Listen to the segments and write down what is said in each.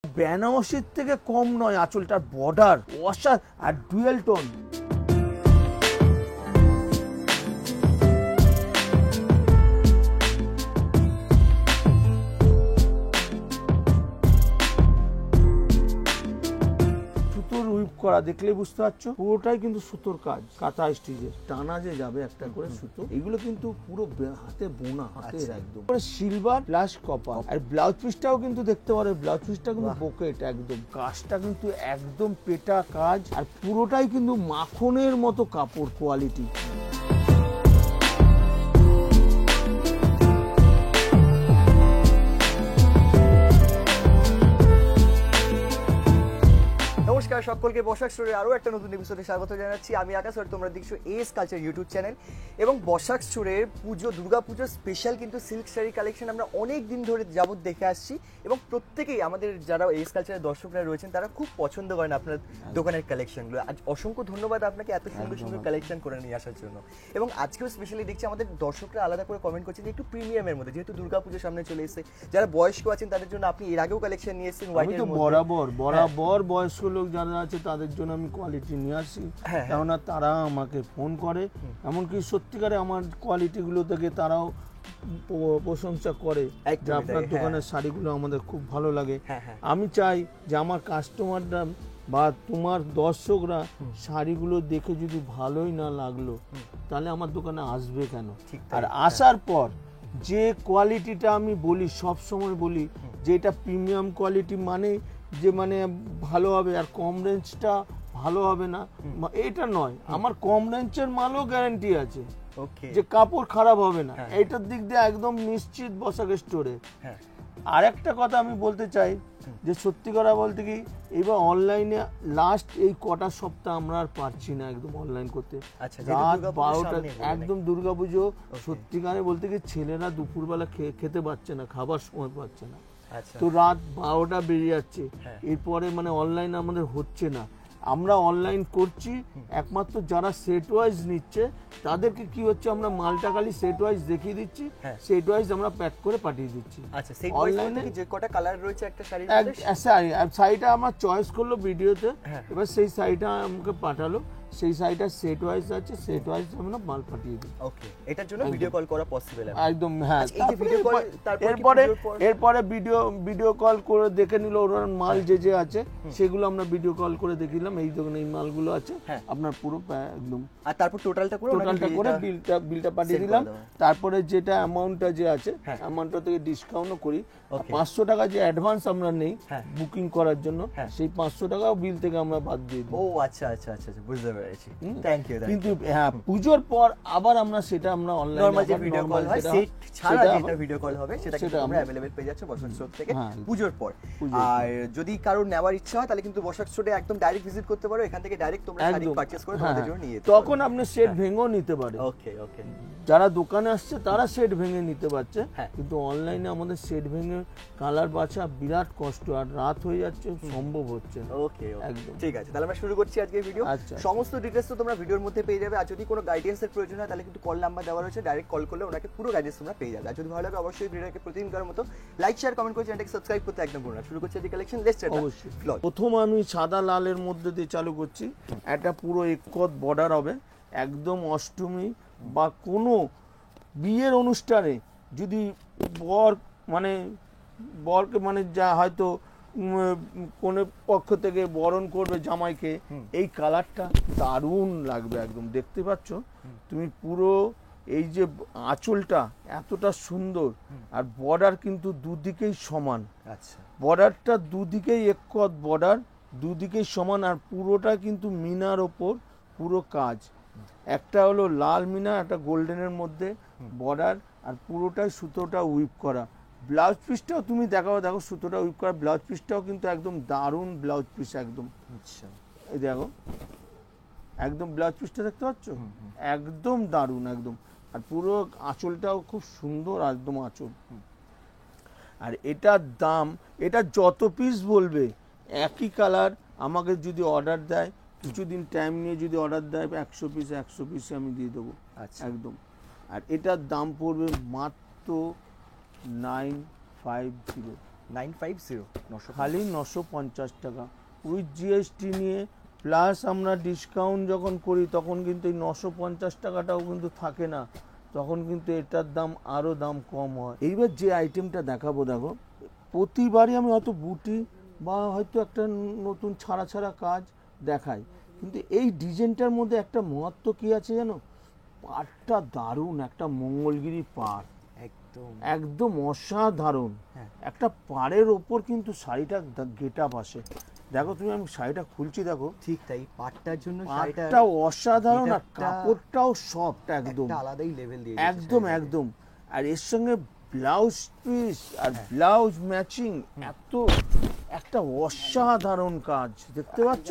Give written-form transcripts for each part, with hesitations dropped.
বেনারসির থেকে কম নয় আঁচলটার বর্ডার আর dual tone. করা দেখলেই বুঝতে পারছো পুরোটাই কিন্তু সুতোর কাজ, কাঁথা স্টিচের টানা যে যাবে একটা করে সুতো, এগুলো কিন্তু পুরো হাতে বোনা, হাতের একদম সিলভার প্লাস কপার। আর ব্লাউজ পিসটাও কিন্তু দেখতে পারো, ব্লাউজ পিসটা কিন্তু পকেট একদম, কাজটা কিন্তু একদম পেটা কাজ, আর পুরোটাই কিন্তু মাখনের মতো কাপড় কোয়ালিটি। নমস্কার সকলকে, বসাক স্টোরের আরও একটা নতুন এপিসোডে স্বাগত জানাচ্ছি। আমি আকাশ, আর তোমরা দেখছো এস কালচার ইউটিউব চ্যানেল। এবং বসাক স্টোরের দুর্গাপুজোর স্পেশাল কিন্তু সিল্ক শাড়ি কালেকশন আমরা অনেক দিন ধরে যাবত দেখে আসছি, এবং প্রত্যেকেই আমাদের যারা এস কালচারের দর্শকরা রয়েছেন তারা খুব পছন্দ করেন আপনার দোকানের কালেকশনগুলো। আজ অসংখ্য ধন্যবাদ আপনাকে এত সুন্দর সুন্দর কালেকশন করে নিয়ে আসার জন্য। এবং আজকেও স্পেশালি দেখছি আমাদের দর্শকরা আলাদা করে কমেন্ট করছেন যে একটু প্রিমিয়ামের মধ্যে, যেহেতু দুর্গাপুজো সামনে চলে এসেছে, যারা বয়স্ক আছেন তাদের জন্য আপনি এর আগেও কালেকশন নিয়ে এসেছেন হোয়াইটের মধ্যে। বরাবর বয়স্ক লোক যারা আছে তাদের জন্য আমি কোয়ালিটি নিয়ে আসি, কেননা তারা আমাকে ফোন করে, এমনকি সত্যিকারে আমার কোয়ালিটিগুলো থেকে তারাও প্রশংসা করে যে আপনার দোকানের শাড়িগুলো আমাদের খুব ভালো লাগে। আমি চাই যে আমার কাস্টমাররা বা তোমার দর্শকরা শাড়িগুলো দেখে যদি ভালোই না লাগলো তাহলে আমার দোকানে আসবে কেন? আর আসার পর যে কোয়ালিটিটা আমি বলি, সব সময় বলি যে এটা প্রিমিয়াম কোয়ালিটি, মানে যে মানে ভালো হবে আর কম রেঞ্জটা ভালো হবে না, এটা নয়। আমার কম রেঞ্জের মালও গ্যারান্টি আছে যে কাপড় খারাপ হবে না, এইটার দিক দিয়ে একদম নিশ্চিত বসাক স্টোরে। আর একটা কথা আমি বলতে চাই যে সত্যি কথা বলতে কি, এবার অনলাইনে লাস্ট এই কটা সপ্তাহ আমরা আর পারছি না একদম অনলাইন করতে। রাত 12টা একদম দুর্গাপুজো, সত্যিকারে বলতে কি ছেলেরা দুপুরবেলা খেতে পাচ্ছে না, খাবার সময় পাচ্ছে না, তো রাত 12টা বেরিয়ে যাচ্ছে। এরপরে মানে অনলাইন আমাদের হচ্ছে না, আমরা অনলাইন করছি একমাত্র যারা সেট ওয়াইজ নিচ্ছে তাদেরকে কি হচ্ছে, আমরা মালটা খালি সেট ওয়াইজ দেখিয়ে দিচ্ছি, সেট ওয়াইজ আমরা প্যাক করে পাঠিয়ে দিচ্ছি। আচ্ছা, সেট ওয়াইজ মানে যে কটা কালার রয়েছে একটা শাড়ির মধ্যে, শাড়িটা আমার চয়েস করলো ভিডিওতে, এবার সেই শাড়িটা আমাকে পাঠালো, সেই শাড়িটা সেট ওয়াইজ আছে, সেট ওয়াইজ আমরা মাল পাঠিয়ে দিই। ওকে, এটার জন্য ভিডিও কল করা পসিবল একদম। হ্যাঁ, এরপরে ভিডিও কল করে দেখে নিল ওর মাল যে আছে, সেগুলো আমরা ভিডিও কল করে দেখিলাম এই দোকানে এই মালগুলো আছে আপনার পুরো একদম, আর তারপর টোটালটা করে বিলটা পাঠিয়ে দিলাম। তারপরে যেটা অ্যামাউন্টটা যে আছে অ্যামাউন্টটা থেকে ডিসকাউন্টও করি, 500 টাকা যে অ্যাডভান্স আমরা নেই বুকিং করার জন্য, সেই 500 টাকাও বিল থেকে আমরা বাদ দিয়ে দিই। ও আচ্ছা আচ্ছা আচ্ছা, বুঝতে পেরেছি, থ্যাংক ইউ। কিন্তু হ্যাঁ, পুজোর পর আবার আমরা সেটা আমরা অনলাইনে নরমাল যে ভিডিও কল হয় সেট ছাড়া যেটা ভিডিও কল হবে সেটা কিন্তু আমরা अवेलेबल পেয়ে যাচ্ছে বসাক স্টোর থেকে পুজোর পর। আর যদি কারোর নেওয়ার ইচ্ছা হয় তাহলে কিন্তু বসাক স্টোরে একদম ডাইরেক্ট ভিজিট করতে পারো, এখান থেকে ডাইরেক্ট তোমরা শাড়ি পারচেজ করে তোমাদের জন্য নিয়ে যেতে পারো। তখন আপনি সেট ভেঙেও নিতে পারেন। ওকে ওকে, যারা দোকানে আসছে তারা সেট ভেঙে নিতে পারছে, কিন্তু অনলাইনে আমাদের সেট ভেঙে কালার বাছা বিরাট কষ্ট, আর রাত হয়ে যাচ্ছে, সম্ভব হচ্ছে না। ওকে একদম ঠিক আছে, তাহলে আমরা শুরু করছি আজকের ভিডিও। সমস্ত ডিটেইলস তো তোমরা ভিডিওর মধ্যে পেয়ে যাবে, আর যদি কোনো গাইডেন্সের প্রয়োজন হয় তাহলে কিন্তু কল নাম্বার দেওয়া রয়েছে, ডাইরেক্ট কল করলে ওনাকে পুরো গাইডেন্স তোমরা পেয়ে যাবে। আর যদি ভালো লাগে অবশ্যই ভিডিওটাকে প্রতিদিনকার মতো লাইক শেয়ার কমেন্ট করে চ্যানেলটাকে সাবস্ক্রাইব করতে একদম ভুলো না। শুরু করছি আজকের কালেকশন, লেটস স্টার্ট। অবশ্যই প্রথম আমি সাদা লালের মধ্যে দিয়ে চালু করছি। একটা পুরো একত বর্ডার হবে, একদম অষ্টমী বা কোনো বিয়ের অনুষ্ঠানে যদি বরকে মানে যা হয়তো কোন পক্ষ থেকে বরণ করবে জামাইকে, এই কালারটা দারুণ লাগবে একদম। দেখতে পাচ্ছ তুমি পুরো এই যে আঁচলটা এতটা সুন্দর, আর বর্ডার কিন্তু দুদিকেই সমান। আচ্ছা, বর্ডারটা দুদিকেই একত বর্ডার, দুদিকেই সমান, আর পুরোটা কিন্তু মিনার ওপর পুরো কাজ। একটা হলো লাল মিনা, একটা গোল্ডেনের মধ্যে বর্ডার, আর পুরোটাই সুতোটা উইপ করা। ব্লাউজ পিসটাও তুমি দেখো সুতোটা উইপ করা, ব্লাউজ পিসটাও কিন্তু একদম দারুণ ব্লাউজ পিস একদম। আচ্ছা, এই দেখো একদম ব্লাউজ পিসটা দেখতে পাচ্ছ, একদম দারুণ একদম। আর পুরো আঁচলটাও খুব সুন্দর একদম আঁচল। আর এটার দাম, এটা যত পিস বলবে একই কালার আমাকে যদি অর্ডার দেয়, কিছুদিন টাইম নিয়ে যদি অর্ডার দেয় 100 পিস আমি দিয়ে দেবো একদম। আর এটার দাম পড়বে মাত্র 950, 950 খালি 950 টাকা উইথ জিএসটি নিয়ে, প্লাস আমরা ডিসকাউন্ট যখন করি তখন কিন্তু এই 950 টাকাটাও কিন্তু থাকে না, তখন কিন্তু এটার দাম আরও দাম কম হয়। এইবার যে আইটেমটা দেখাবো, দেখো প্রতিবারই আমি হয়তো বুটি বা হয়তো একটা নতুন ছাড়া ছাড়া কাজ দেখাই, কিন্তু এই ডিজাইনটার মধ্যে একটা মহত্ব কি আছে জানো, পাড়টা দারুণ, একটা মঙ্গলগিরি পাড়, একদম অসাধারণ। একটা পাড়ের ওপর কিন্তু শাড়িটা গেট আপ আসে। দেখো তুমি, আমি শাড়িটা খুলছি, দেখো ঠিক তাই, পাটটার জন্য পাড়টা অসাধারণ, আর কাপড়টাও সফট, একদম আলাদাই লেভেল দিয়ে একদম একদম। আর এর সঙ্গে ব্লাউজ পিস আর ব্লাউজ ম্যাচিং, এত একটা অসাধারণ কাজ দেখতে পাচ্ছ,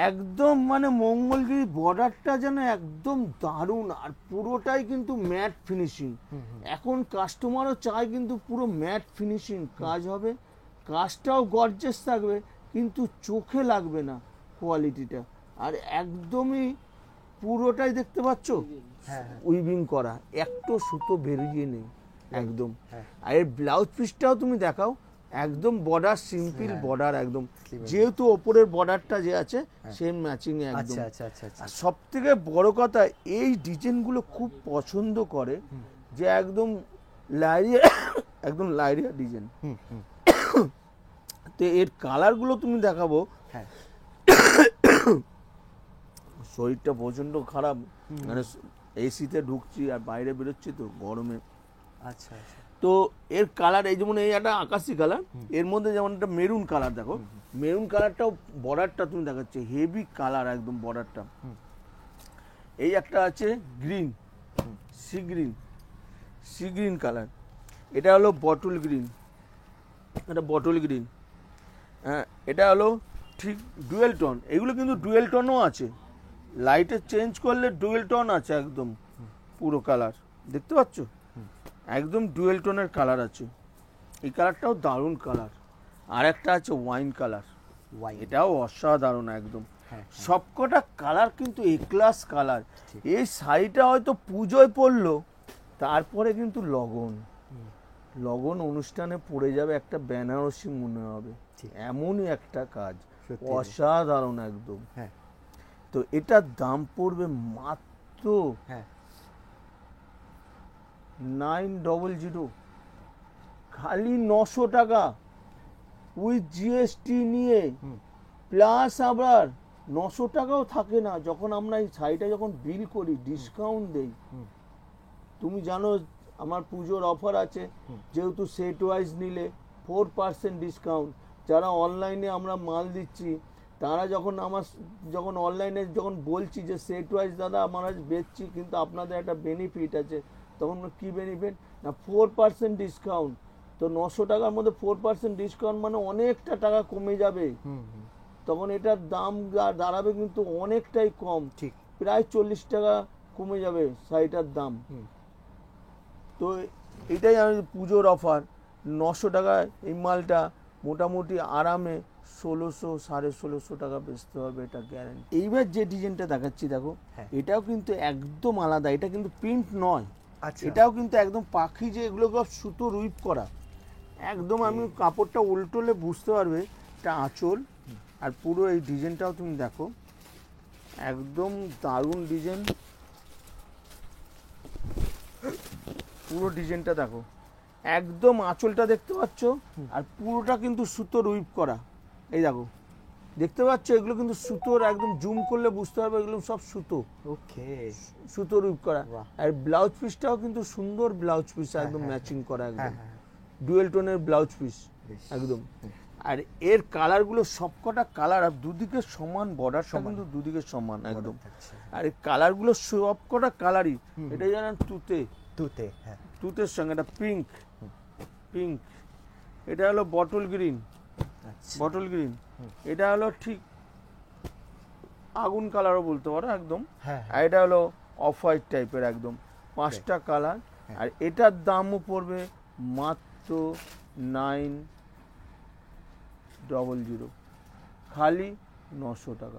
একদম মানে মঙ্গলগিরি বর্ডারটা যেন একদম দারুণ, আর পুরোটাই কিন্তু ম্যাট ফিনিশিং। এখন কাস্টমারও চায় কিন্তু পুরো ম্যাট ফিনিশিং কাজ হবে, কাজটাও গর্জিয়াস থাকবে কিন্তু চোখে লাগবে না কোয়ালিটিটা, আর একদমই পুরোটাই দেখতে পাচ্ছ উইভিং করা, একটু সুতো বেরিয়ে নেই একদম। আর এর ব্লাউজ পিসটাও তুমি দেখাও, একদম বর্ডার সিম্পল বর্ডার, একদম যেহেতু ওপরের বর্ডারটা যে আছে সেম ম্যাচিং এ একদম। আর সব থেকে বড় কথা, এই ডিজাইনগুলো খুব পছন্দ করে যে একদম লাইরিয়া, একদম লাইরিয়া ডিজাইন। তো এর কালারগুলো তুমি দেখাবো, শরীরটা প্রচন্ড খারাপ, মানে এসিতে ঢুকছি আর বাইরে বেরোচ্ছি তো গরমে। আচ্ছা, তো এর কালার, এই যেমন এই একটা আকাশি কালার, এর মধ্যে যেমন একটা মেরুন কালার, দেখো মেরুন কালারটাও বর্ডারটা তুমি দেখাচ্ছে হেভি কালার একদম বর্ডারটা। এই একটা আছে গ্রিন, সি গ্রিন কালার, এটা হলো বটল গ্রিন, এটা বটল গ্রিন। হ্যাঁ, এটা হলো ঠিক ডুয়েল টোন, এগুলো কিন্তু ডুয়েল টোনও আছে, লাইটে চেঞ্জ করলে ডুয়েল টোন আছে, একদম পুরো কালার দেখতে পাচ্ছ, একদম ডুয়েল টোনের কালার আছে। এই কালারটাও দারুণ কালার। আর একটা আছে ওয়াইন কালার, এটাও অসাধারণ একদম। সবকটা কালার কিন্তু এ ক্লাস কালার। এই শাড়িটা হয়তো পুজোয় পরলো, তারপরে কিন্তু লগন অনুষ্ঠানে পড়ে যাবে, একটা বেনারসি মনে হবে, এমনই একটা কাজ, অসাধারণ একদম। তো এটার দাম পড়বে মাত্র 900, খালি 900 টাকা উইথ জিএসটি নিয়ে, প্লাস আবার 900 টাকাও থাকে না যখন আমরা এই শাড়িটা যখন বিল করি, ডিসকাউন্ট দেই। তুমি জানো আমার পুজোর অফার আছে, যেহেতু সেট ওয়াইজ নিলে 4% ডিসকাউন্ট। যারা অনলাইনে আমরা মাল দিচ্ছি, তারা যখন অনলাইনে যখন বলছি যে সেট ওয়াইজ দাদা আমরা বেচছি, কিন্তু আপনাদের একটা বেনিফিট আছে, তখন কি বেনিফিট না 4% ডিসকাউন্ট। তো 900 টাকার মধ্যে 4% ডিসকাউন্ট মানে অনেকটা টাকা কমে যাবে, তখন এটার দাম দাঁড়াবে কিন্তু অনেকটাই কম, ঠিক প্রায় 40 টাকা কমে যাবে শাড়িটার দাম। তো এটাই আমি পুজোর অফার, 900 টাকায় এই মালটা মোটামুটি আরামে 1600 1650 টাকা বেচতে হবে, এটা গ্যারান্টি। এইবার যে ডিজাইনটা দেখাচ্ছি দেখো, এটাও কিন্তু একদম আলাদা, এটা কিন্তু প্রিন্ট নয়, এটাও কিন্তু একদম পাখি, যে এগুলো সব সুতো রুইপ করা একদম। আমি কাপড়টা উল্টোলে বুঝতে পারবে এটা আঁচল, আর পুরো এই ডিজাইনটাও তুমি দেখো, একদম দারুণ ডিজাইন, পুরো ডিজাইনটা দেখো, একদম আঁচলটা দেখতে পাচ্ছ, আর পুরোটা কিন্তু সুতোর উইপ করা। এই দেখো দেখতে পাচ্ছ, এগুলো কিন্তু সুতোর, একদম জুম করলে বুঝতে পারবে এগুলো সব সুতো, সুতোর উইপ করা। আর ব্লাউজ পিসটাও কিন্তু সুন্দর ব্লাউজ পিস, একদম ম্যাচিং করা, একদম ডুয়েল টোনের ব্লাউজ পিস একদম। আর এর কালারগুলো সবকটা কালার, আর দুদিকে সমান, বর্ডারটা কিন্তু দুদিকে সমান একদম। আর এই কালারগুলো সবকটা কালারই, এটা জানেন তুতের সঙ্গে এটা পিঙ্ক, এটা হলো বটল গ্রিন, এটা হলো ঠিক আগুন কালারও বলতে পারো একদম। আর এটা হলো অফ হোয়াইট টাইপের একদম, 5টা কালার। আর এটার দামও পড়বে মাত্র 900, খালি 900 টাকা,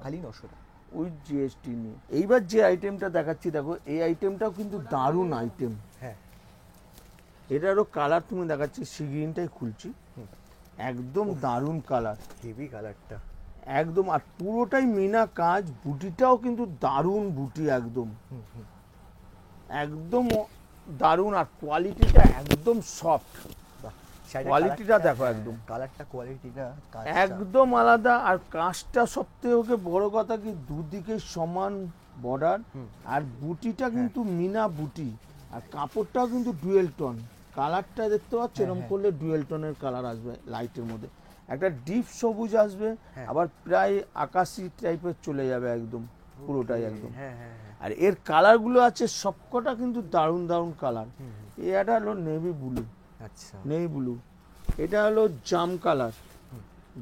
উইথ জিএসটি নিয়ে। এইবার যে আইটেমটা দেখাচ্ছি দেখো, এই আইটেমটাও কিন্তু দারুণ আইটেম। এটারও কালার তুমি দেখাচ্ছি, সি গ্রিনটাই খুলছি, একদম দারুণ কালার, হেভি কালারটা একদম। আর পুরোটাই মিনা কাজ, বুটিটাও কিন্তু দারুণ বুটি, একদম একদম দারুণ। আর কোয়ালিটিটা একদম সফট, কোয়ালিটিটা দেখো একদম, কালারটা কোয়ালিটিটা একদম আলাদা। আর কাজটা সবথেকে বড় কথা কি, দুদিকে সমান বর্ডার, আর বুটিটা কিন্তু মিনা বুটি, আর কাপড়টাও কিন্তু ডুয়েল টোন। কালারটা দেখতে পাচ্ছ, এরকম করলে ডুয়েল টোনের কালার আসবে লাইটের মধ্যে, একটা ডিপ সবুজ আসবে, আবার প্রায় আকাশি টাইপের চলে যাবে একদম পুরোটাই একদম। আর এর কালারগুলো আছে সবকটা কিন্তু দারুণ দারুণ কালার। এটা হলো নেভি ব্লু, আচ্ছা নেভি ব্লু, এটা হলো জাম কালার,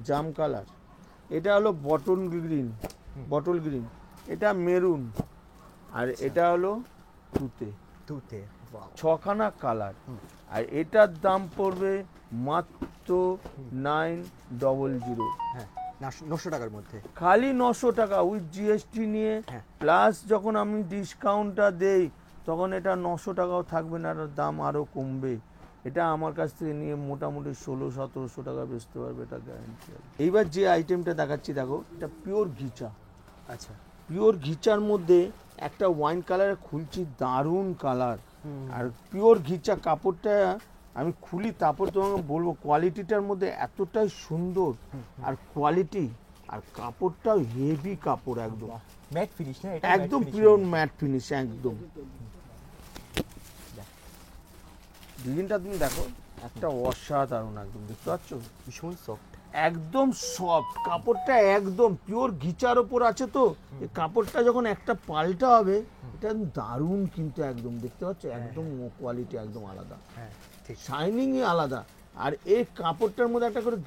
জাম কালার, এটা হলো বটল গ্রিন, বটল গ্রিন, এটা মেরুন, আর এটা হলো তুতে, তুতে, ছখানা কালার। আর এটার দাম পড়বে মাত্র 900, হ্যাঁ 900 টাকার মধ্যে, খালি 900 টাকা উইথ জিএসটি নিয়ে। প্লাস যখন আমি ডিসকাউন্টটা দেই তখন এটা 900 টাকাও থাকবে না, এটার দাম আরও কমবে। এটা আমার কাছ থেকে নিয়ে মোটামুটি 1600-1700 টাকা বেচতে পারবে, এটা গ্যারান্টি। এইবার যে আইটেমটা দেখাচ্ছি দেখো, এটা পিওর ঘিচা। আচ্ছা পিওর ঘিচার মধ্যে একটা ওয়াইন কালারে খুলছি, দারুণ কালার। আর পিওর ঘিচা কাপড়টা আমি খুলি, তারপর তোমাকে বলবো কোয়ালিটিটার মধ্যে এতটাই সুন্দর, আর কোয়ালিটি আর কাপড়টাও হেভি কাপড়, একদম ম্যাট ফিনিশ না, এটা একদম পিওর ম্যাট ফিনিশ একদম। ডিজাইনটা তুমি দেখো, একটা অসাধারণ একদম, দেখতে পাচ্ছ ভীষণ সফট, একদম সফট কাপড়টা, একদম পিওর ঘিচার ওপর আছে তো, এই কাপড়টা যখন একটা পাল্টা হবে এটা দারুণ কিন্তু একদম, দেখতে পাচ্ছ একদম কোয়ালিটি একদম আলাদা, শাইনিংই আলাদা। আর এই কাপড়টার মধ্যে একটা করে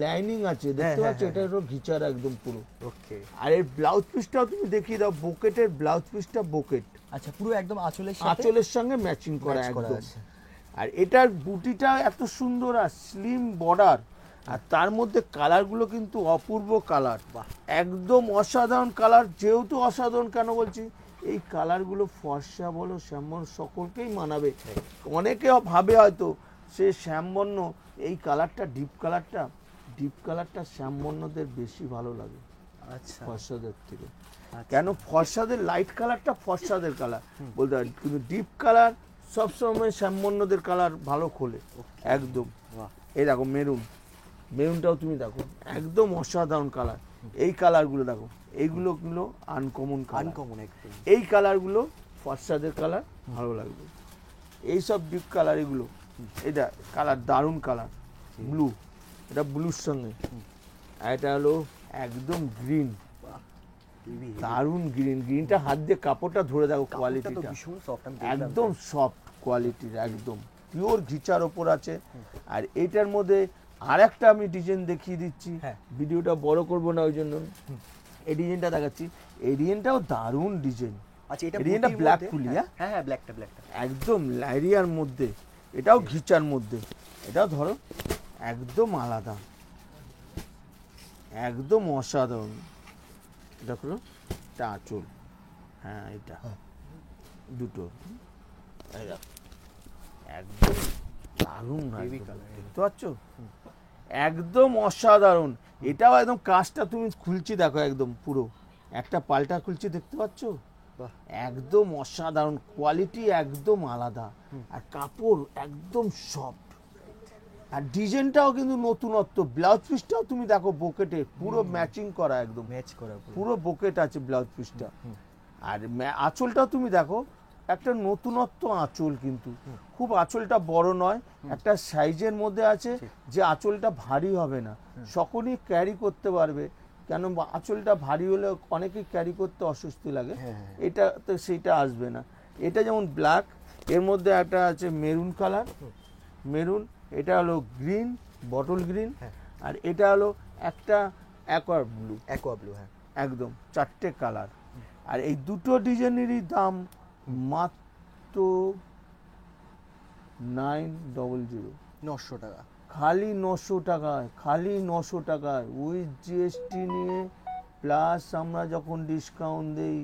লাইনিং আছে, দেখতে পাচ্ছ, এটা হলো ঘিচার একদম পুরো। ওকে, আর এর ব্লাউজ পিসটাও তুমি দেখিয়ে দাও, বোকেটের ব্লাউজ পিসটা বোকেট, আচ্ছা পুরো একদম আঁচলের সঙ্গে ম্যাচিং করা একদম। আর এটার বুটিটা এত সুন্দর, আর স্লিম বর্ডার, আর তার মধ্যে কালারগুলো কিন্তু অপূর্ব কালার, একদম অসাধারণ কালার। যেহেতু অসাধারণ কেন বলছি, এই কালারগুলো ফর্সা বলো শ্যামবর্ণ সকলকেই মানাবে। অনেকে ভাবে হয়তো সে শ্যামবর্ণ, এই কালারটা ডিপ কালারটা শ্যামবর্ণদের বেশি ভালো লাগে আচ্ছা ফর্সাদের থেকে। কেন, ফর্সাদের লাইট কালারটা ফর্সাদের কালার বলতে পারি, কিন্তু ডিপ কালার সবসময় শ্যামবর্ণদের কালার ভালো খোলে একদম। এই দেখো মেরুন, মেরুনটাও তুমি দেখো একদম অসাধারণ কালার। এই কালারগুলো দেখো, এইগুলো আনকমন আনকমন একদম, এই কালারগুলো ফর্সাদের কালার ভালো লাগবে। এই সব ডিপ কালার, এগুলো এটা কালার দারুণ কালার, ব্লু, এটা ব্লুর সঙ্গে, আর এটা হলো একদম গ্রিন, দারুণ গ্রিন। গ্রিনটা হাত দিয়ে কাপড়টা ধরে দেখো, কোয়ালিটিটা একদম সফট কোয়ালিটির, একদম পিওর ঘিচার ওপর আছে। আর এইটার মধ্যে আর একটা আমি ডিজাইন দেখিয়ে দিচ্ছি, ভিডিওটা বড় করব না ওই জন্য। এই ডিজাইনটা দেখাচ্ছি, এই ডিজাইনটাও দারুণ ডিজাইন। আচ্ছা এটা ডিজাইনটা ব্ল্যাক ফুলি, হ্যাঁ ব্ল্যাকটা একদম লাইরিয়ার মধ্যে, এটাও ঘিচার মধ্যে, এটাও ধরো একদম আলাদা, একদম অসাধারণ। দেখো এটা আঁচল, হ্যাঁ এটা দুটো, একদম দারুণ, দেখতে পাচ্ছ একদম অসাধারণ। এটাও একদম কাজটা তুমি খুলছি দেখো, একদম পুরো একটা পাল্টা খুলছি, দেখতে পাচ্ছ একদম অসাধারণ কোয়ালিটি, একদম আলাদা। আর কাপড় একদম সফট, আর ডিজাইনটাও কিন্তু নতুনত্ব। ব্লাউজ পিসটাও তুমি দেখো বোকেটে পুরো ম্যাচিং করা, একদম ম্যাচ করা পুরো বোকেট আছে ব্লাউজ পিসটা। আর আঁচলটাও তুমি দেখো, একটা নতুনত্ব আঁচল, কিন্তু খুব আঁচলটা বড় নয়, একটা সাইজের মধ্যে আছে, যে আঁচলটা ভারী হবে না, সকলেই ক্যারি করতে পারবে। কেন, আঁচলটা ভারী হলে অনেকেই ক্যারি করতে অস্বস্তি লাগে, এটা তো সেইটা আসবে না। এটা যেমন ব্ল্যাক, এর মধ্যে একটা আছে মেরুন কালার, মেরুন, এটা হলো গ্রিন, বটল গ্রিন, আর এটা হলো একটা অ্যাকোয়া ব্লু, হ্যাঁ একদম চারটে কালার। আর এই দুটো ডিজাইনেরই দাম মাত্র 900 টাকা, খালি 900 টাকায়, খালি 900 টাকায় উইথ জিএসটি নিয়ে। প্লাস আমরা যখন ডিসকাউন্ট দেই,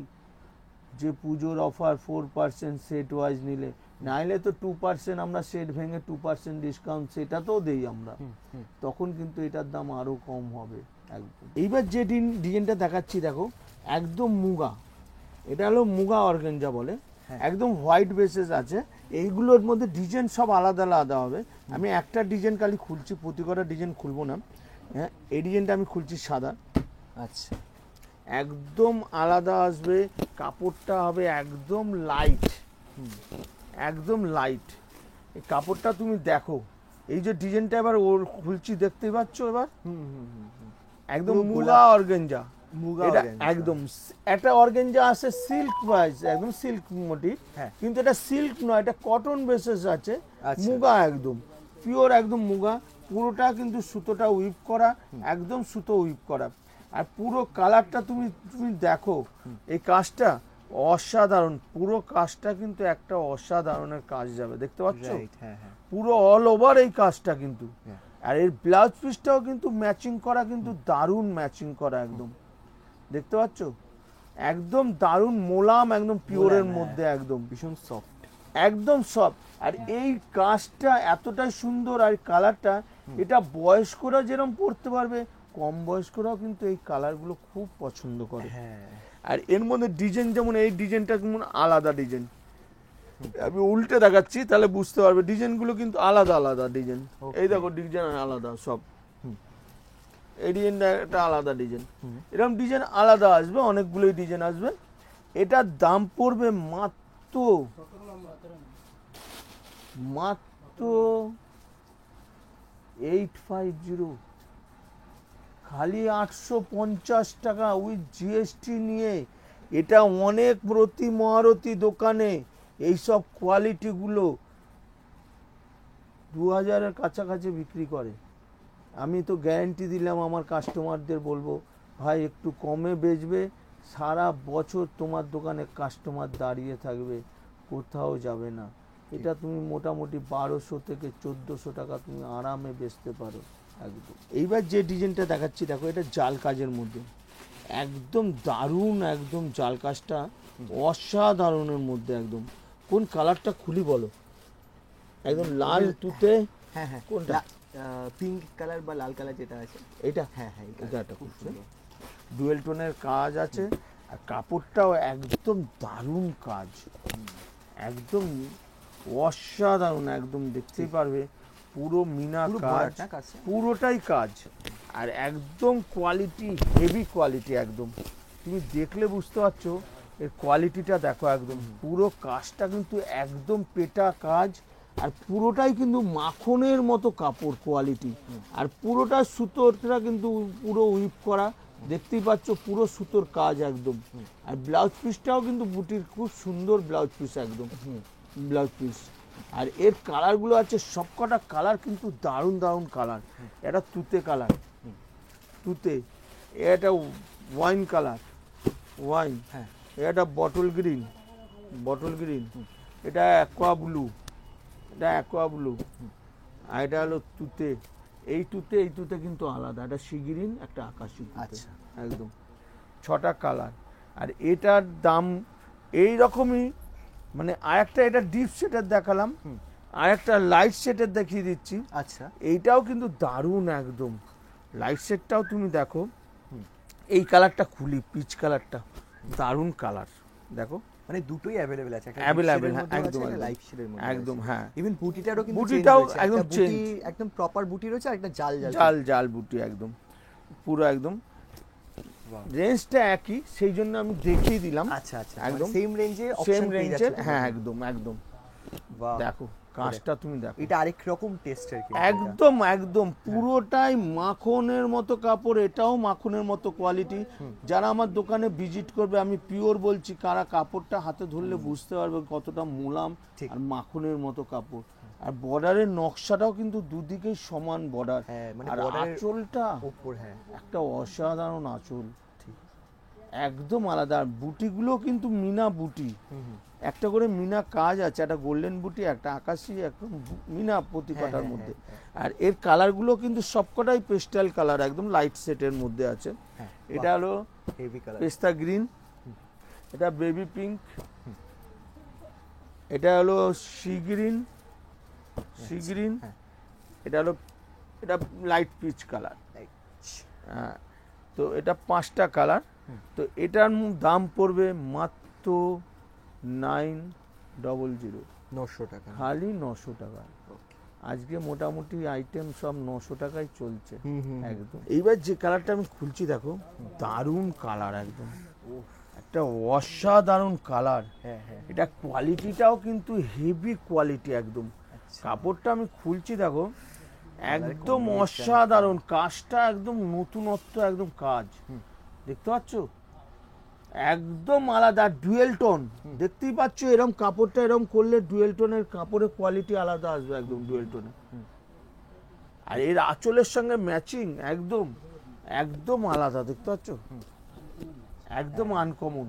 যে পুজোর অফার 4% সেট ওয়াইজ নিলে নাইলে তো 2% আমরা সেট ভেঙে 2% ডিসকাউন্ট সেটাতেও দেই আমরা, তখন কিন্তু এটার দাম আরো কম হবে একদম। এইবার যে ডিজাইনটা দেখাচ্ছি দেখো, একদম মুগা, এটা হলো মুগা অর্গানজা বলে, একদম হোয়াইট বেসেস আছে। এইগুলোর মধ্যে ডিজাইন সব আলাদা আলাদা হবে। আমি একটা ডিজাইন খালি খুলছি, প্রতি কটা ডিজাইন খুলবো না। হ্যাঁ, এই ডিজাইনটা আমি খুলছি সাদা। আচ্ছা, একদম আলাদা আসবে, কাপড়টা হবে একদম লাইট, একদম লাইট। এই কাপড়টা তুমি দেখো, এই যে ডিজাইনটা এবার ওর খুলছি দেখতেই পাচ্ছ, এবার একদম মুগা অর্গানজা, এটা একদম একটা অর্গানজা আছে সিল্ক ওয়াইজ, একদম সিল্ক মোটিভ, কিন্তু এটা সিল্ক নয়, এটা কটন বেসেস আছে, মুগা একদম পিওর, একদম মুগা। পুরোটা কিন্তু সুতোটা উইভ করা, একদম সুতো উইভ করা। আর পুরো কালারটা তুমি দেখো, এই কাজটা অসাধারণ, পুরো কাজটা কিন্তু একটা অসাধারণের কাজ যাবে, দেখতে পাচ্ছ পুরো অল ওভার এই কাজটা কিন্তু। আর এর ব্লাউজ পিসটাও কিন্তু ম্যাচিং করা, কিন্তু দারুণ ম্যাচিং করা, একদম দেখতে পাচ্ছ, একদম দারুণ মোলাম, একদম পিওরের মধ্যে, একদম ভীষণ সফট, একদম সফট। আর এই কাজটা এতটাই সুন্দর, আর কালারটা, এটা বয়স্করা যেরকম পরতে পারবে, কম বয়স্করাও কিন্তু এই কালারগুলো খুব পছন্দ করে। আর এর মধ্যে ডিজাইন, যেমন এই ডিজাইনটা যেমন আলাদা ডিজাইন, আমি উল্টে দেখাচ্ছি তাহলে বুঝতে পারবে, ডিজাইনগুলো কিন্তু আলাদা আলাদা ডিজাইন। এই দেখো ডিজাইন আলাদা সব, এই ডিজাইনটা একটা আলাদা ডিজাইন, এরকম ডিজাইন আলাদা আসবে, অনেকগুলোই ডিজাইন আসবে। এটার দাম পড়বে মাত্র 850, খালি 850 টাকা উইথ জিএসটি নিয়ে। এটা অনেক প্রতি মহারতী দোকানে এইসব কোয়ালিটিগুলো 2000-এর কাছাকাছি বিক্রি করে। আমি তো গ্যারান্টি দিলাম আমার কাস্টমারদের, বলবো ভাই একটু কমে বেচবে, সারা বছর তোমার দোকানে কাস্টমার দাঁড়িয়ে থাকবে, কোথাও যাবে না। এটা তুমি মোটামুটি 1200 থেকে 1400 টাকা তুমি আরামে বেচতে পারো একদম। এইবার যে ডিজাইনটা দেখাচ্ছি দেখো, এটা জাল কাজের মধ্যে, একদম দারুণ, একদম জাল কাজটা অসাধারণের মধ্যে, একদম। কোন কালারটা খুলি বলো? একদম লাল তুতে, কোনটা? পিঙ্ক কালার বা লাল কালার যেটা আছে এটা, এটা খুব সুন্দর ডুয়েল টোনের কাজ আছে। আর কাপড়টাও একদম দারুণ কাজ, একদম অসাধারণ, একদম দেখতেই পারবে পুরো মিনা কাজ, পুরোটাই কাজ। আর একদম কোয়ালিটি, হেভি কোয়ালিটি, একদম তুমি দেখলে বুঝতে পারছো এর কোয়ালিটিটা দেখো, একদম পুরো কাজটা কিন্তু একদম পেটা কাজ। আর পুরোটাই কিন্তু মাখনের মতো কাপড় কোয়ালিটি, আর পুরোটা সুতোটা কিন্তু পুরো উইপ করা, দেখতেই পাচ্ছ পুরো সুতোর কাজ একদম। আর ব্লাউজ পিসটাও কিন্তু বুটির খুব সুন্দর ব্লাউজ পিস, একদম ব্লাউজ পিস। আর এর কালারগুলো আছে সবকটা কালার কিন্তু দারুণ দারুণ কালার। এটা তুতে কালার, তুতে, এটা ওয়াইন কালার, ওয়াইন, এটা বটল গ্রিন, বটল গ্রিন, এটা অ্যাকোয়া ব্লু, এটা অ্যাকোয়া ব্লু। আর এটা হলো তুতে, এই তুতে কিন্তু আলাদা, এটা সি গ্রিন, একটা আকাশি। আচ্ছা, একদম 6টা কালার। আর এটার দাম এই রকমই, মানে আরেকটা এটা ডিপ শেডের দেখালাম, আরেকটা লাইট শেডের দেখিয়ে দিচ্ছি। আচ্ছা, এইটাও কিন্তু দারুণ, একদম লাইট শেডটাও তুমি দেখো। এই কালারটা খুলি, পিচ কালারটা, দারুণ কালার, দেখো মানে দুটোই अवेलेबल আছে, একটা अवेलेबल, হ্যাঁ একদম লাইট শেডের মধ্যে একদম, হ্যাঁ। ইভেন বুটিটারও কিন্তু বুটিটাও একদম চেঞ্জ, একদম প্রপার বুটি রয়েছে, আর একটা জাল জাল জাল জাল বুটি, একদম পুরো একদম। রেঞ্জটা একই, সেই জন্য আমি দেখিয়ে দিলাম। আচ্ছা আচ্ছা, একদম সেম রেঞ্জে, সেম রেঞ্জের, হ্যাঁ একদম একদম। বাহ, দেখো কাজটা তুমি দেখো, এটা আরেক রকম টেস্টের, একদম একদম পুরোটাই মাখনের মতো কাপড়, এটাও মাখনের মতো কোয়ালিটি। যারা আমার দোকানে ভিজিট করবে, আমি পিওর বলছি, কারা কাপড়টা হাতে ধরলে বুঝতে পারবে কতটা মোলাম আর মাখনের মতো কাপড়। আর বর্ডারের নকশাটাও কিন্তু দুদিকেই সমান বর্ডার, আর আঁচলটা একটা অসাধারণ আঁচল, একদম আলাদা। আর বুটিগুলো কিন্তু মিনা বুটি, একটা করে মিনা কাজ আছে, একটা গোল্ডেন বুটি, একটা আকাশি, একদম মিনা প্রতি কটার মধ্যে। আর এর কালারগুলো কিন্তু সবকটাই পেস্টাল কালার, একদম লাইট সেটের মধ্যে আছে। এটা হলো হেভি কালার, পেস্তা গ্রিন, এটা বেবি পিঙ্ক, এটা হলো সি গ্রিন, হ্যাঁ। এটা হলো, এটা লাইট পিচ কালার। হ্যাঁ, তো এটা 5টা কালার। তো এটার দাম পড়বে মাত্র 900, 900 টাকা। খালি 900 টাকা। আজকে মোটামুটি আইটেম সব 900 টাকায় চলছে একদম। এইবার যে কালারটা আমি খুলছি দেখো, দারুণ কালার একদম, একটা অসাধারণ কালার। হ্যাঁ হ্যাঁ। এটা কোয়ালিটিটাও কিন্তু হেভি কোয়ালিটি একদম। আচ্ছা। কাপড়টা আমি খুলছি দেখো, একদম অসাধারণ, কাজটা একদম নতুনত্ব একদম কাজ, দেখতে পাচ্ছ একদম আলাদা, ডুয়েল টোন। দেখতেই পাচ্ছ এরকম কাপড়টা এরকম করলে ডুয়েল টোনের কাপড়ের কোয়ালিটি আলাদা আসবে একদম ডুয়েল টোনে। আর এর আঁচলের সঙ্গে ম্যাচিং একদম একদম আলাদা, দেখতে পাচ্ছ একদম আনকমন।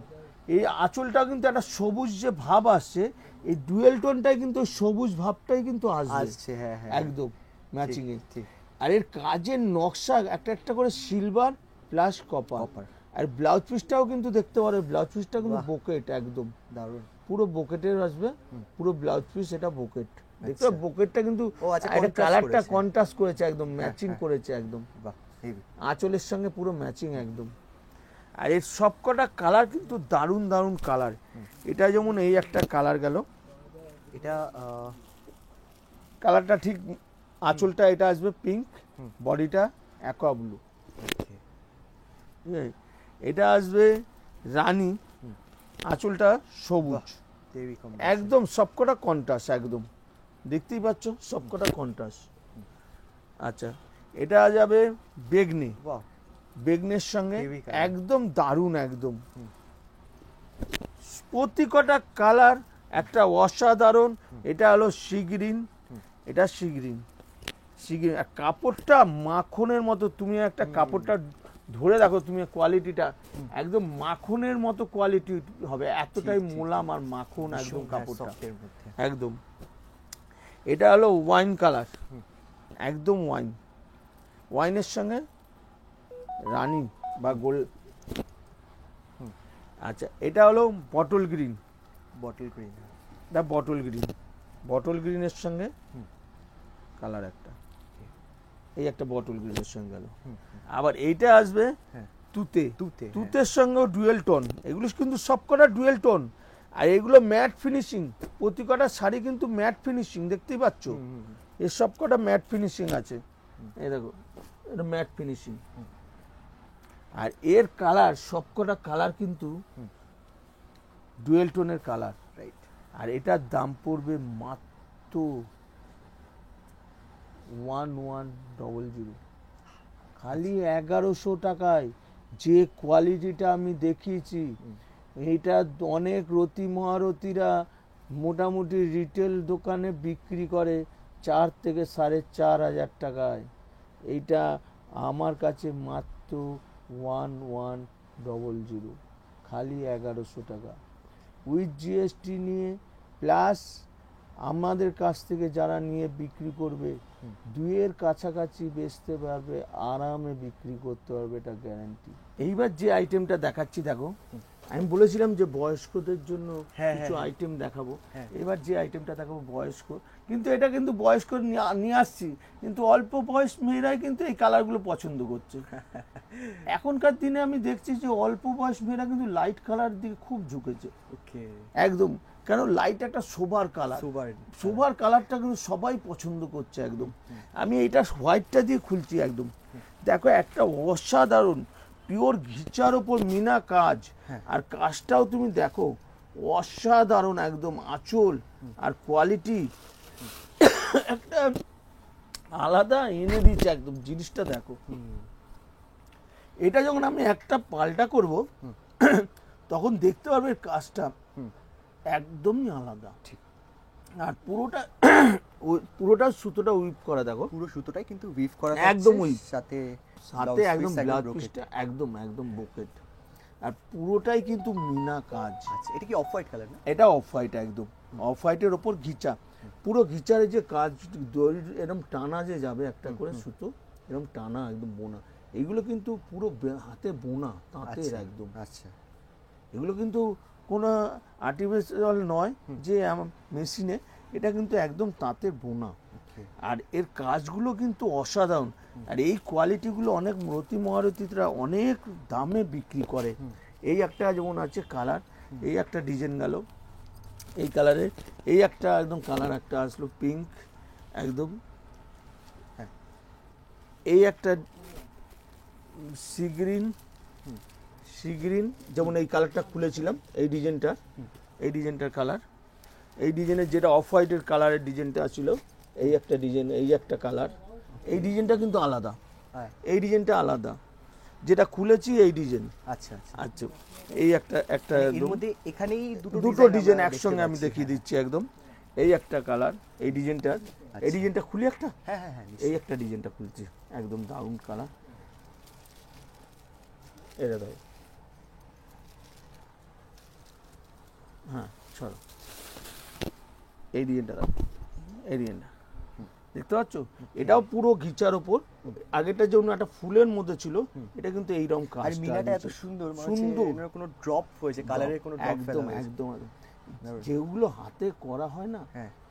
এই আঁচলটা কিন্তু একটা সবুজ যে ভাব আসছে, এই ডুয়েল টোনটাই কিন্তু সবুজ ভাবটাই কিন্তু আসছে। হ্যাঁ হ্যাঁ, একদম ম্যাচিং এ। ঠিক। আর এর কাজের নকশা একটা একটা করে সিলভার প্লাস কপার। আর ব্লাউজ পিসটাও কিন্তু দেখতে পারো, ব্লাউজ পিসটা কিন্তু বোকেট একদম দারুণ, পুরো বোকেটের আসবে, পুরো ব্লাউজ পিস এটা বোকেট। দেখতে আচ্ছা। বোকেটটা কিন্তু আচ্ছা, এটা contrast কালারটা করেছে। কন্ট্রাস্ট করেছে একদম, ম্যাচিং হ্যাঁ। করেছে একদম, বাহ হেভি। আঁচলের সঙ্গে পুরো ম্যাচিং একদম। আর এর সবকটা কালার কিন্তু দারুণ দারুণ কালার। এটা যেমন এই একটা কালার গেল, এটা কালারটা ঠিক, আঁচলটা এটা আসবে পিঙ্ক, বডিটা অ্যাকোয়া ব্লু। এটা আসবে রানী, আঁচলটা সবুজ, হেভি কম। একদম সবকটা কন্ট্রাস্ট একদম, দেখতেই পাচ্ছ সবকটা কন্ট্রাস্ট। আচ্ছা, এটা যাবে বেগনি, বাহ, বেগনের সঙ্গে Heavy colour। একদম দারুণ একদম, প্রতিকটা কালার একটা অসাধারণ। এটা হলো সি গ্রিন, এটা সি গ্রিন, সি গ্রিন। আর কাপড়টা মাখনের মতো, তুমি একটা কাপড়টা ধরে দেখো, তুমি কোয়ালিটিটা একদম মাখনের মতো কোয়ালিটি হবে, এতটাই মোলাম আর মাখন একদম কাপড়টা একদম। এটা হলো ওয়াইন কালার, একদম ওয়াইন, ওয়াইনের সঙ্গে রানী বা গোল। আচ্ছা, এটা হলো বটল গ্রিন, বটল গ্রিন। দা বটল গ্রিন, বটল গ্রিনের সঙ্গে কালার একটা, এই একটা বটল গ্রিনের সঙ্গে গেল। আবার এইটা আসবে তুতে, তুতের সঙ্গেও ডুয়েল টোন। এগুলো কিন্তু সবকটা ডুয়েল টোন, আর এগুলো ম্যাট ফিনিশিং, প্রতিকটা শাড়ি কিন্তু ম্যাট ফিনিশিং, দেখতেই পাচ্ছ এর সবকটা ম্যাট ফিনিশিং আছে। এই দেখো, এটা ম্যাট ফিনিশিং। আর এর কালার সবকটা কালার কিন্তু ডুয়েল টোনের কালার, রাইট। আর এটার দাম পড়বে মাত্র 1100, খালি 1100 টাকায়। যে কোয়ালিটিটা আমি দেখিয়েছি, এইটা অনেক রতি মহারথীরা মোটামুটি রিটেল দোকানে বিক্রি করে 4 থেকে 4,500 টাকায়, এইটা আমার কাছে মাত্র 1100, খালি 1100 টাকা উইথ জিএসটি নিয়ে। প্লাস আমাদের কাছ থেকে যারা নিয়ে বিক্রি করবে, 2-এর কাছাকাছি বেচতে পারবে, আরামে বিক্রি করতে পারবে, এটা গ্যারান্টি। এইবার যে আইটেমটা দেখাচ্ছি দেখো, আমি বলেছিলাম যে বয়স্কদের জন্য কিছু আইটেম দেখাবো। এবার যে আইটেমটা দেখাবো বয়স্ক, কিন্তু এটা কিন্তু বয়স্ক নিয়ে আসছি, কিন্তু অল্প বয়স মেয়েরাই কিন্তু এই কালারগুলো পছন্দ করছে। এখনকার দিনে আমি দেখছি যে অল্প বয়স মেয়েরা কিন্তু লাইট কালার দিকে খুব ঝুঁকেছে একদম, কেন লাইট একটা শোভার কালার, শোভার কালারটা কিন্তু সবাই পছন্দ করছে একদম। আমি এইটা হোয়াইটটা দিয়ে খুলছি একদম, দেখো একটা অসাধারণ পিওর ঘিচার ওপর মিনা কাজ, আর কাজটাও তুমি দেখো অসাধারণ একদম, আঁচল আর কোয়ালিটি একটা আলাদা এনে দিচ্ছে একদম, জিনিসটা দেখো। এটা যখন আমি একটা পাল্টা করব তখন দেখতে পারবে কাজটা একদমই আলাদা, ঠিক। আর পুরোটা সুতোটা উইভ করা, দেখো পুরো সুতোটাই কিন্তু উইভ করা, একদম উইভ, সাথে সাথে একদম ব্লাউজ পিসটা একদম একদম বোকেট, আর পুরোটাই কিন্তু মিনা কাজ। আচ্ছা, এটা কি অফ হোয়াইট কালার না? এটা অফ হোয়াইট একদম, অফ হোয়াইটের ওপর ঘিচা, পুরো ঘিচারে যে কাজ, দড়ি এরকম টানা যে যাবে একটা করে সুতো, এরকম টানা একদম বোনা, এইগুলো কিন্তু পুরো হাতে বোনা, তাঁতের একদম। আচ্ছা, এগুলো কিন্তু কোনো আর্টিফিশিয়াল নয় যে মেশিনে, এটা কিন্তু একদম তাঁতের বোনা। আর এর কাজগুলো কিন্তু অসাধারণ। আর এই কোয়ালিটিগুলো অনেক মরতি মহারথীরা অনেক দামে বিক্রি করে। এই একটা যেমন আছে কালার, এই একটা ডিজাইন গেল এই কালারে, এই একটা একদম কালার একটা আসলো পিঙ্ক একদম, হ্যাঁ এই একটা সি গ্রিন যেমন এই কালারটা খুলেছিলাম, এই ডিজাইনটার কালার, এই ডিজাইনের যেটা অফ হোয়াইটের কালারের ডিজাইনটা ছিল, এই একটা ডিজাইন, এই একটা কালার, এই ডিজাইনটা কিন্তু আলাদা, এই ডিজাইনটা আলাদা, যেটা খুলেছি এই ডিজাইন। আচ্ছা আচ্ছা এই একটা এর মধ্যে এখানেই দুটো ডিজাইন একসঙ্গে আমি দেখিয়ে দিচ্ছি একদম। এই একটা কালার, এই ডিজাইনটা খুলি একটা, হ্যাঁ, এই একটা ডিজাইনটা খুলছি একদম দারুণ কালার, এটা দাও, হ্যাঁ চলো এই ডিজাইনটা দাও, এই ডিজাইনটা দেখতে পাচ্ছ, এটাও পুরো ঘিচার ওপর। আগেটা যেমন একটা ফুলের মধ্যে ছিল, এটা কিন্তু এইরকম কাজ, আর মিনাটা এত সুন্দর, কোনো ড্রপ হয়েছে কালারের, কোনো ড্রপ একদম একদম। যেগুলো হাতে করা হয় না,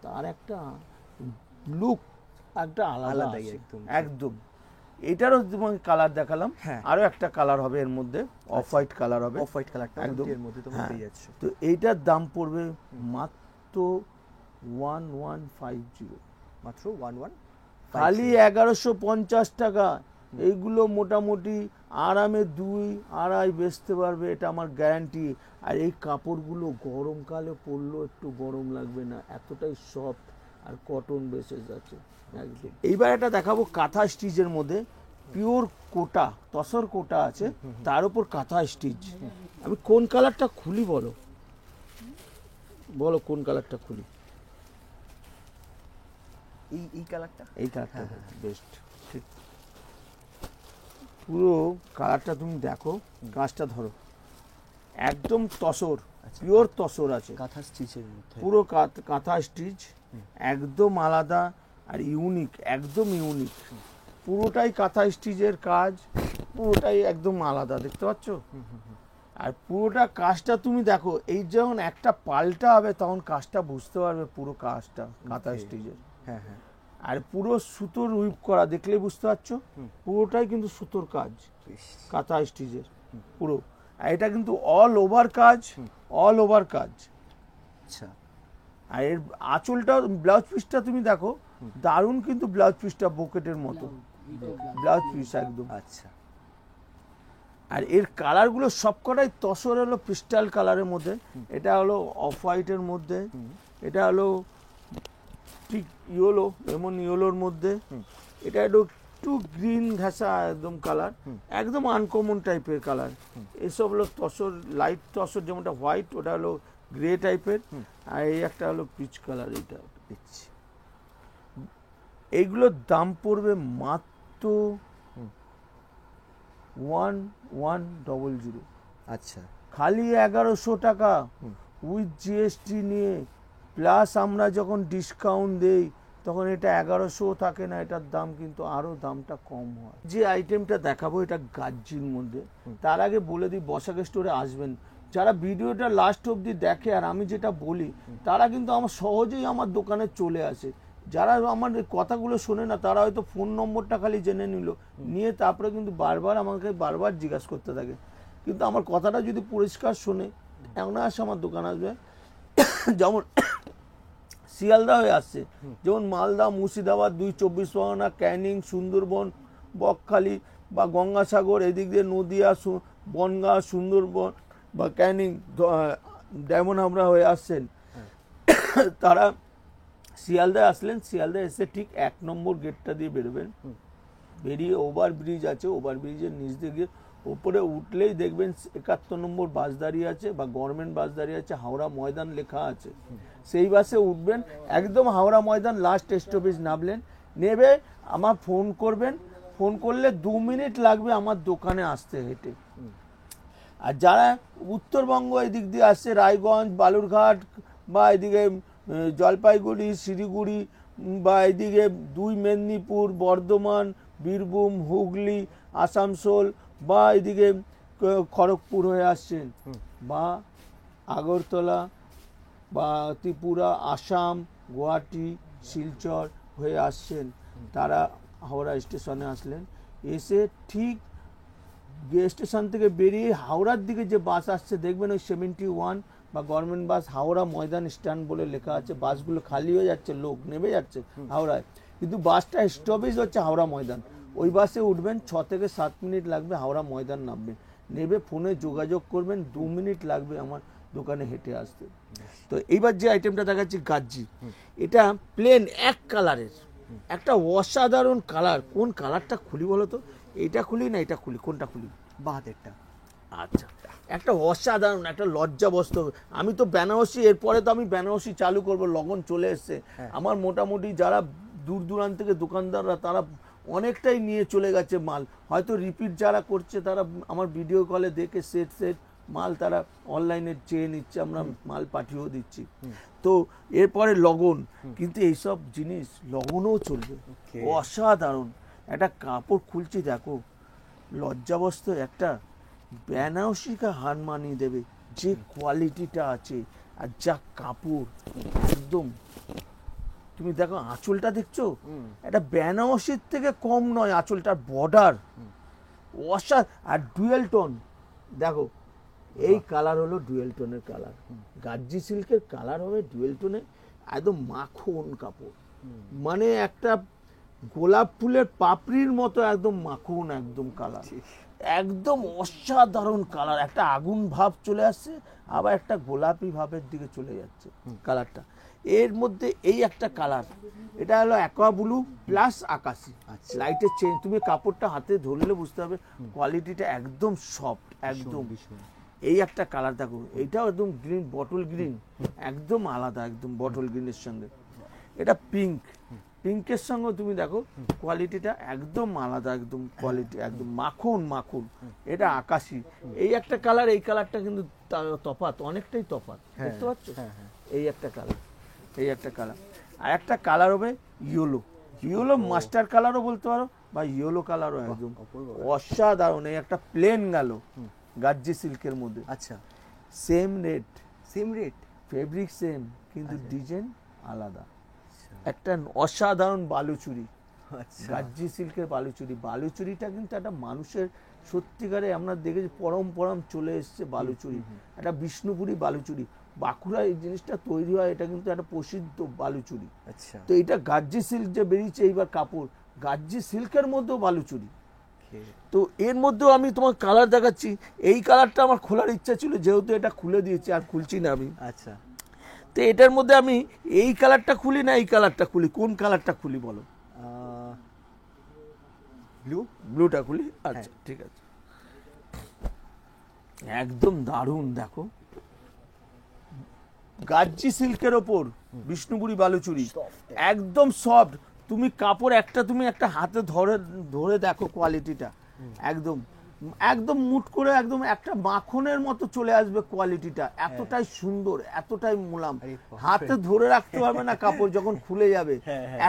তার একটা লুক একটা আলাদা একদম। এটারও তোমাকে কালার দেখালাম, আরো একটা কালার হবে এর মধ্যে, অফ হোয়াইট কালার হবে, অফ হোয়াইট কালারটা একদম এর মধ্যে তো পেয়ে যাচ্ছ। তো এইটার দাম পড়বে মাত্র 1150, মাত্র 1150, খালি 1150 টাকা। এইগুলো মোটামুটি আরামে 2-2.5 বেচতে পারবে, এটা আমার গ্যারান্টি। আর এই কাপড়গুলো গরমকালে পরলেও একটু গরম লাগবে না, এতটাই সফট আর কটন বেসেস আছে একদম। এইবার এটা দেখাবো কাঁথা স্টিচের মধ্যে, পিওর কোটা, তসর কোটা আছে, তার উপর কাঁথা স্টিচ। আমি কোন কালারটা খুলি বলো কোন কালারটা খুলি? এই কালারটা, এই কালারটা বেস্ট, ঠিক। পুরো কালারটা তুমি দেখো, কাজটা ধরো, একদম তসর, পিওর তসর আছে, কাঁথা স্টিচের মধ্যে, পুরো কাঁথা স্টিচ, একদম আলাদা আর ইউনিক, একদম ইউনিক। পুরোটাই কাঁথা স্টিচের কাজ, পুরোটাই একদম আলাদা, দেখতে পাচ্ছ? আর পুরোটা কাজটা তুমি দেখো, এই যখন একটা পাল্টা হবে তখন কাজটা বুঝতে পারবে, পুরো কাজটা কাঁথা স্টিচের। হ্যাঁ, আর পুরো সুতোর উইপ করা, দেখলেই বুঝতে পারছো, পুরোটাই কিন্তু সুতোর কাজ কাঁথা স্টিচের পুরো। আর এটা কিন্তু অল ওভার কাজ। আচ্ছা। আর এর আঁচলটা, ব্লাউজ পিসটা তুমি দেখো, দারুণ কিন্তু ব্লাউজ পিসটা, বকেটের মতো ব্লাউজ পিস একদম। আচ্ছা। আর এর কালারগুলো সবকটাই তসর, হলো ক্রিস্টাল কালারের মধ্যে, এটা হলো অফ হোয়াইটের মধ্যে, এটা হলো ঠিক ইয়েলো, এমন ইয়েলোর মধ্যে, এটা একটু গ্রিন ঘাসা একদম কালার, একদম আনকমন টাইপের কালার। এসব হলো তসর, লাইট তসর, যেমনটা হোয়াইট, ওটা হলো গ্রে টাইপের, আর এই একটা হলো পিচ কালার, এইটা দেখছি। এইগুলোর দাম পড়বে মাত্র 1100। আচ্ছা, খালি 1100 টাকা উইথ জিএসটি নিয়ে, প্লাস আমরা যখন ডিসকাউন্ট দেই তখন এটা 1100 থাকে না, এটার দাম কিন্তু আরো দামটা কম হয়। যে আইটেমটা দেখাবো এটা গাজ্জির মধ্যে। তার আগে বলে দিই, বসাক স্টোরে আসবেন যারা ভিডিওটা লাস্ট অবধি দেখে, আর আমি যেটা বলি তারা কিন্তু আমার সহজেই আমার দোকানে চলে আসে। যারা আমার কথাগুলো শোনে না, তারা হয়তো ফোন নম্বরটা খালি জেনে নিয়ে তারপরে কিন্তু আমাকে বারবার জিজ্ঞাসা করতে থাকে। কিন্তু আমার কথাটা যদি পরিষ্কার শোনে, এমন আসে আমার দোকান আসবে। যেমন শিয়ালদা হয়ে আসছে, যেমন মালদা, মুর্শিদাবাদ, 2-24 পরগনা, ক্যানিং, সুন্দরবন, বকখালি বা গঙ্গাসাগর, এদিক দিয়ে নদিয়া, বনগাঁ, সুন্দরবন বা ক্যানিং, ডায়মন্ড হাবড়া হয়ে আসছেন, তারা শিয়ালদায় আসলেন। শিয়ালদায় এসে ঠিক 1 নম্বর গেটটা দিয়ে বেরোবেন, বেরিয়ে ওভারব্রিজ আছে, ওভারব্রিজের নিচ দিয়ে গিয়ে ওপরে উঠলেই দেখবেন 71 নম্বর বাস দাঁড়িয়ে আছে বা গভর্নমেন্ট বাস দাঁড়িয়ে আছে, হাওড়া ময়দান লেখা আছে, সেই বাসে উঠবেন। একদম হাওড়া ময়দান লাস্ট স্টপেজ নামলেন, নেবে আমার ফোন করবেন, ফোন করলে 2 মিনিট লাগবে আমার দোকানে আসতে হেঁটে। আর যারা উত্তরবঙ্গ এদিক দিয়ে আসছে, রায়গঞ্জ, বালুরঘাট বা এদিকে জলপাইগুড়ি, শিলিগুড়ি বা এদিকে 2 মেদিনীপুর, বর্ধমান, বীরভূম, হুগলি, আসানসোল বা এদিকে খড়গপুর হয়ে আসছেন, বা আগরতলা বা ত্রিপুরা, আসাম, গুয়াহাটি, শিলচর হয়ে আসছেন, তারা হাওড়া স্টেশনে আসলেন, এসে ঠিক স্টেশন থেকে বেরিয়ে হাওড়ার দিকে যে বাস আসছে দেখবেন ওই 71 বা গভর্নমেন্ট বাস হাওড়া ময়দান স্ট্যান্ড বলে লেখা আছে। বাসগুলো খালি হয়ে যাচ্ছে, লোক নেমে যাচ্ছে হাওড়ায়, কিন্তু বাসটা স্টপেজ হচ্ছে হাওড়া ময়দান। ওই বাসে উঠবেন, 6 থেকে 7 মিনিট লাগবে, হাওড়া ময়দান নামবেন, নেবে ফোনে যোগাযোগ করবেন, 2 মিনিট লাগবে আমার দোকানে হেঁটে আসতে। তো এইবার যে আইটেমটা দেখাচ্ছি গাজ্জি, এটা প্লেন এক কালারের, একটা অসাধারণ কালার। কোন কালারটা খুলি বলো তো? এটা খুলি না এটা খুলি? কোনটা খুলি? বাহাতেরটা। আচ্ছা, একটা অসাধারণ, একটা লজ্জাবস্ত। আমি তো বেনারসি, এরপরে তো আমি বেনারসি চালু করব, লগন চলে এসছে আমার। মোটামুটি যারা দূর দূরান্ত থেকে দোকানদাররা, তারা অনেকটাই নিয়ে চলে গেছে মাল। হয়তো রিপিট যারা করছে তারা আমার ভিডিও কলে দেখে সেট সেট মাল তারা অনলাইনে চেয়ে নিচ্ছে, আমরা মাল পাঠিয়েও দিচ্ছি। তো এরপরে লগন, কিন্তু এইসব জিনিস লগনও চলবে, অসাধারণ। একটা কাপড় খুলছি দেখো, লজ্জাবস্ত, একটা বেনারসিকে হার মানিয়ে দেবে যে কোয়ালিটিটা আছে আর যা কাপড়, একদম। তুমি দেখো আঁচলটা দেখছো, এটা বেনারসির থেকে কম নয় আঁচলটার বর্ডার, আর ডুয়েল টোন। দেখো এই কালার হলো ডুয়েল টোনের কালার, গাজ্জি সিল্কের কালার হবে ডুয়েল টোনে, একদম মাখন কাপড়, মানে একটা গোলাপ ফুলের পাপড়ির মতো একদম মাখন, একদম কালার, একদম অসাধারণ কালার। একটা আগুন ভাব চলে আসছে, আবার একটা গোলাপি ভাবের দিকে চলে যাচ্ছে কালারটা। এর মধ্যে এই একটা কালার, এটা হলো অ্যাকোয়া ব্লু প্লাস আকাশি, লাইটের চেঞ্জ। তুমি কাপড়টা হাতে ধরলে বুঝতে হবে কোয়ালিটিটা একদম সফট, একদম। এই একটা কালার দেখো, এইটাও একদম গ্রিন, বটল গ্রিন, একদম আলাদা, একদম বটল গ্রিনের সঙ্গে। এটা পিঙ্ক, পিঙ্কের সঙ্গে তুমি দেখো কোয়ালিটিটা একদম আলাদা, একদম কোয়ালিটি একদম মাখন মাখন। এটা আকাশি, এই একটা কালার, এই কালারটা কিন্তু তফাৎ, অনেকটাই তফাৎ, দেখতে পাচ্ছ? এই একটা কালার, এই একটা কালার। আর একটা কালার হবে ইয়েলো, ইয়েলো মাস্টার কালারও বলতে পারো, বা ইয়েলো কালারও, একদম অসাধারণ। এই একটা প্লেন গেল গাজ্জি সিল্কের মধ্যে। আচ্ছা, same rate, same rate, fabric same, কিন্তু ডিজাইন আলাদা। একটা অসাধারণ বালুচুরি, গাজ্জি সিল্কের বালুচুরি। বালুচুরিটা কিন্তু একটা মানুষের সত্যিকারে আমরা দেখেছি পরম পরম চলে এসছে বালুচুরি, একটা বিষ্ণুপুরি বালুচুরি। বাঁকুড়ায় এই জিনিসটা তৈরি হয়, এটা কিন্তু একটা প্রসিদ্ধ বালুচুরি। আচ্ছা, তো এটা গাজ্জি সিল্ক যে বেরিয়েছে এইবার কাপড়, গাজ্জি সিল্কের মধ্যেও বালুচুরি। তো এর মধ্যেও আমি তোমার কালার দেখাচ্ছি। এই কালারটা আমার খোলার ইচ্ছা ছিল, যেহেতু এটা খুলে দিয়েছি, আর খুলছি না আমি। আচ্ছা, তো এটার মধ্যে আমি এই কালারটা খুলি না এই কালারটা খুলি? কোন কালারটা খুলি বলো? ব্লু, ব্লুটা খুলি। আচ্ছা, ঠিক আছে। একদম দারুণ, দেখো গাজ্জি সিল্কের ওপর বিষ্ণুপুরি বালুচুরি, একদম সফট। তুমি কাপড় একটা, তুমি একটা হাতে ধরে ধরে দেখো কোয়ালিটিটা, একদম একদম মুট করে একদম একটা মাখনের মতো চলে আসবে কোয়ালিটিটা, এতটাই সুন্দর, এতটাই মোলাম। হাতে ধরে রাখতে পারবে না কাপড় যখন খুলে যাবে,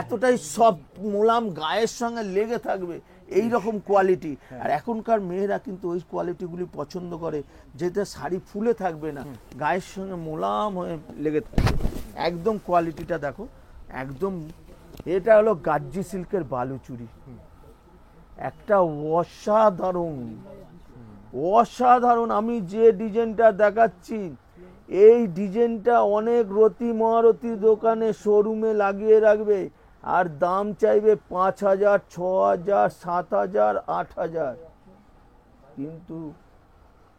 এতটাই সফট মোলাম, গায়ের সঙ্গে লেগে থাকবে, এই রকম কোয়ালিটি। আর এখনকার মেয়েরা কিন্তু ওই কোয়ালিটিগুলি পছন্দ করে, যেটা শাড়ি ফুলে থাকবে না, গায়ের সঙ্গে মোলাম হয়ে লেগে থাকবে, একদম কোয়ালিটিটা দেখো একদম। এটা হলো গাজ্জি সিল্কের বালুচুরি, একটা অসাধারণ অসাধারণ। আমি যে ডিজাইনটা দেখাচ্ছি, এই ডিজাইনটা অনেক রতি মহারতি দোকানে শোরুমে লাগিয়ে রাখবে, আর দাম চাইবে 5,000, 6,000, 7,000, 8,000। কিন্তু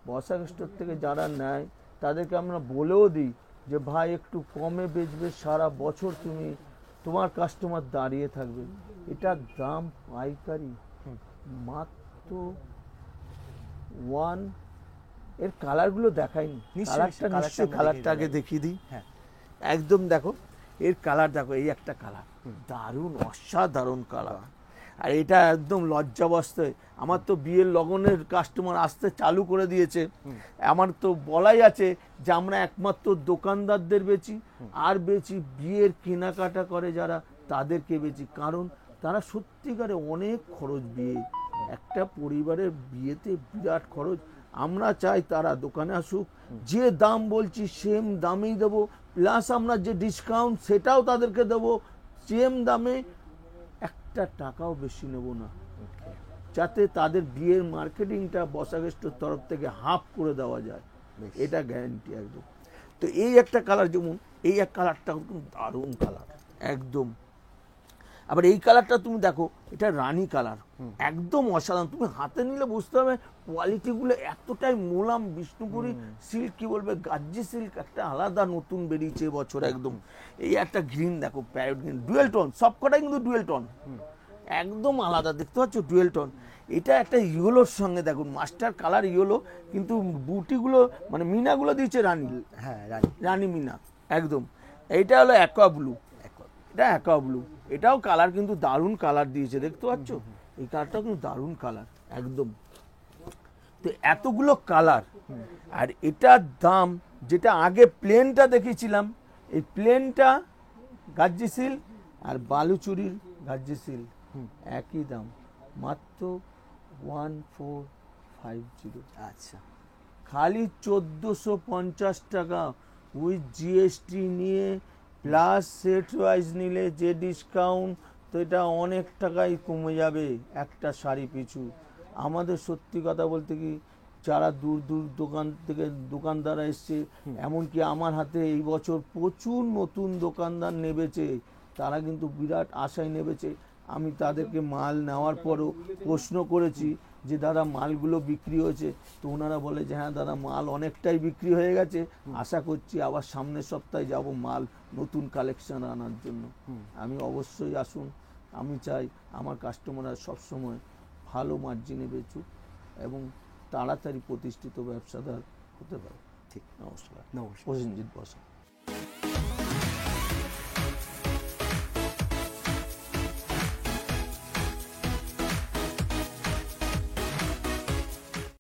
বসাক স্টোর থেকে যারা নেয় তাদেরকে আমরা বলেও দিই যে ভাই একটু কমে বেচবে, সারা বছর তুমি তোমার কাস্টমার দাঁড়িয়ে থাকবে। এটার দাম পাইকারি মাত্র 1। এর কালারগুলো দেখাইনি, কালারটা নিশ্চয়ই কালারটা আগে দেখিয়ে দিই। একদম দেখো এর কালার, দেখো এই একটা কালার, দারুণ অসাধারণ কালার। আর এটা একদম লজ্জাবস্থায়, আমার তো বিয়ের লগনের কাস্টমার আসতে চালু করে দিয়েছে। আমার তো বলাই আছে যে আমরা একমাত্র দোকানদারদের বেচি, আর বেচি বিয়ের কেনাকাটা করে যারা তাদেরকে বেচি, কারণ তারা সত্যিকারে অনেক খরচ, বিয়ে একটা পরিবারের বিয়েতে বিরাট খরচ। আমরা চাই তারা দোকানে আসুক, যে দাম বলছি সেম দামেই দেবো, প্লাস আমরা যে ডিসকাউন্ট সেটাও তাদেরকে দেবো সেম দামে, একটা টাকাও বেশি নেব না, যাতে তাদের বিয়ের মার্কেটিংটা বসাক স্টোর তরফ থেকে হাফ করে দেওয়া যায়, এটা গ্যারান্টি একদম। তো এই একটা কালার, যেমন এই এক কালারটা দারুণ কালার একদম। আবার এই কালারটা তুমি দেখো, এটা রানী কালার, একদম অসাধারণ। তুমি হাতে নিলে বুঝতে হবে কোয়ালিটিগুলো এতটাই মোলাম। বিষ্ণুপুরি সিল্ক কি বলবে, গাজ্জি সিল্ক একটা আলাদা নতুন বেরিয়েছে এবছর একদম। এই একটা গ্রিন দেখো, প্যারট গ্রিন, ডুয়েল টোন, সবকটাই কিন্তু ডুয়েল টোন, একদম আলাদা, দেখতে পাচ্ছ ডুয়েল টোন। এটা একটা ইয়েলোর সঙ্গে দেখুন, মাস্টার কালার ইয়েলো, কিন্তু বুটিগুলো মানে মিনাগুলো দিয়েছে রানী, হ্যাঁ রানী মিনা একদম। এইটা হলো অ্যাকোয়া ব্লু, এটা অ্যাকোয়া ব্লু, এটাও কালার কিন্তু দারুণ কালার দিয়েছে, দেখতে পাচ্ছ এই কালারটাও কিন্তু দারুণ কালার একদম। তো এতগুলো কালার, আর এটার দাম, যেটা আগে প্লেনটা দেখেছিলাম, এই প্লেনটা গাজ্জি সিল্ক আর বালুচুরির গাজ্জি সিল্ক একই দাম, মাত্র 1450। আচ্ছা, খালি 1450 টাকা উইথ জিএসটি নিয়ে, প্লাস সেট ওয়াইজ নিলে যে ডিসকাউন্ট, তো এটা অনেক টাকাই কমে যাবে একটা শাড়ি পিছু। আমাদের সত্যি কথা বলতে কি, যারা দূর দূর দোকান থেকে দোকানদাররা এসছে, এমনকি আমার হাতে এই বছর প্রচুর নতুন দোকানদার নেবেছে, তারা কিন্তু বিরাট আশায় নেবেছে। আমি তাদেরকে মাল নেওয়ার পরও প্রশ্ন করেছি যে দাদা মালগুলো বিক্রি হয়েছে, তো ওনারা বলে যে হ্যাঁ দাদা মাল অনেকটাই বিক্রি হয়ে গেছে, আশা করছি আবার সামনের সপ্তাহে যাব মাল নতুন কালেকশন আনার জন্য। আমি অবশ্যই আসুন, আমি চাই আমার কাস্টমাররা সবসময় ভালো মার্জিনে বেচুক এবং তাড়াতাড়ি প্রতিষ্ঠিত ব্যবসাদার হতে পারে। ঠিক, নমস্কার, নমস্কার। প্রসেনজিৎ বসা।